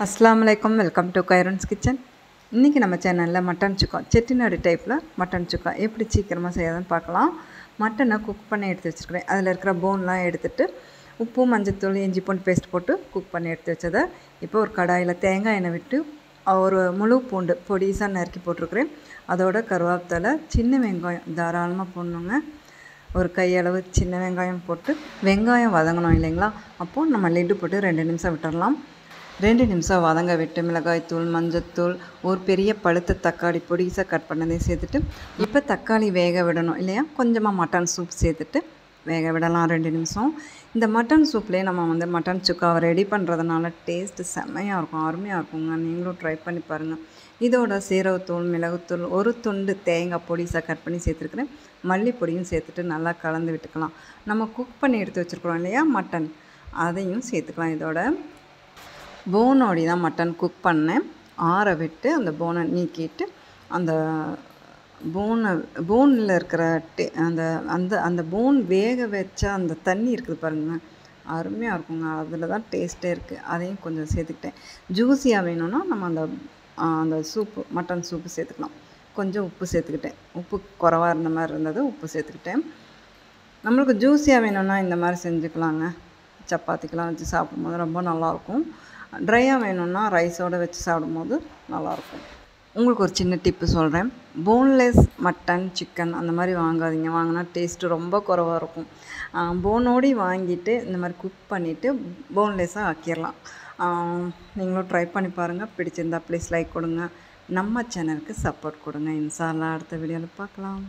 அஸ்ஸலாமு அலைக்கும். Welcome to Khairan's kitchen. இன்றைக்கி நம்ம சேனலில் மட்டன் சுக்கா செட்டிநாடு டைப்பில் மட்டன் சுக்கா எப்படி சீக்கிரமாக செய்யாதுன்னு பார்க்கலாம். மட்டனை குக் பண்ணி எடுத்து வச்சுருக்கிறேன். அதில் இருக்கிற போன்லாம் எடுத்துகிட்டு உப்பு, மஞ்சத்தூள், இஞ்சி பூண்டு பேஸ்ட் போட்டு குக் பண்ணி எடுத்து வச்சதை இப்போ ஒரு கடாயில் தேங்காய் எண்ணெய் விட்டு ஒரு முழு பூண்டு பொடிசாக நறுக்கி போட்டிருக்கிறேன். அதோட கருவேப்பிலை, சின்ன வெங்காயம் தாராளமாக போடணுங்க. ஒரு கையளவு சின்ன வெங்காயம் போட்டு வெங்காயம் வதங்கணும் இல்லைங்களா, அப்போது நம்ம லிட்டு போட்டு 2 நிமிஷம் விட்டுடலாம். 2 நிமிஷம் வதங்க விட்டு மிளகாய்த்தூள், மஞ்சத்தூள், ஒரு பெரிய பழுத்த தக்காளி பொடிசாக கட் பண்ணதையும் சேர்த்துட்டு இப்போ தக்காளி வேக விடணும் இல்லையா, கொஞ்சமாக மட்டன் சூப் சேர்த்துட்டு வேக விடலாம் 2 நிமிஷம். இந்த மட்டன் சூப்லேயே நம்ம மட்டன் சுக்காவை ரெடி பண்ணுறதுனால டேஸ்ட்டு செம்மையாக இருக்கும், அருமையாக இருக்குங்க. நீங்களும் ட்ரை பண்ணி பாருங்கள். இதோட சீரகத்தூள், மிளகுத்தூள், ஒரு துண்டு தேங்காய் பொடிசாக கட் பண்ணி சேர்த்துருக்குறேன். மல்லிப்பொடியும் சேர்த்துட்டு நல்லா கலந்து விட்டுக்கலாம். நம்ம குக் பண்ணி எடுத்து வச்சுருக்குறோம் இல்லையா மட்டன், அதையும் சேர்த்துக்கலாம். இதோட போனோடி தான் மட்டன் குக் பண்ணேன். ஆற விட்டு அந்த போனை நீக்கிட்டு அந்த போனில் இருக்கிற அந்த அந்த அந்த போன் வேக வச்ச அந்த தண்ணி இருக்குது பாருங்கள், அருமையாக இருக்குங்க. அதில் தான் டேஸ்ட்டே இருக்குது. அதையும் கொஞ்சம் சேர்த்துக்கிட்டேன். ஜூஸியாக வேணும்னா நம்ம அந்த அந்த சூப்பு, மட்டன் சூப்பு சேர்த்துக்கலாம். கொஞ்சம் உப்பு சேர்த்துக்கிட்டேன். உப்பு குறைவாக இருந்த மாதிரி இருந்தது, உப்பு சேர்த்துக்கிட்டேன். நம்மளுக்கு ஜூஸியாக வேணும்னா இந்த மாதிரி செஞ்சுக்கலாங்க. சப்பாத்திக்கெலாம் வச்சு சாப்பிடும்போது ரொம்ப நல்லாயிருக்கும். ட்ரையாக வேணும்னா ரைஸோடு வச்சு சாப்பிடும்போது நல்லாயிருக்கும். உங்களுக்கு ஒரு சின்ன டிப்பு சொல்கிறேன். போன்லெஸ் மட்டன், சிக்கன் அந்த மாதிரி வாங்காதீங்க. வாங்கினா டேஸ்ட்டு ரொம்ப குறைவாக இருக்கும். போனோடி வாங்கிட்டு இந்த மாதிரி குக் பண்ணிவிட்டு போன்லெஸ்ஸாக ஆக்கிடலாம். நீங்களும் ட்ரை பண்ணி பாருங்கள். பிடிச்சிருந்தா ப்ளீஸ் லைக் கொடுங்க. நம்ம சேனலுக்கு சப்போர்ட் கொடுங்க. இன்ஷா அல்லாஹ் அடுத்த வீடியோவில் பார்க்கலாம்.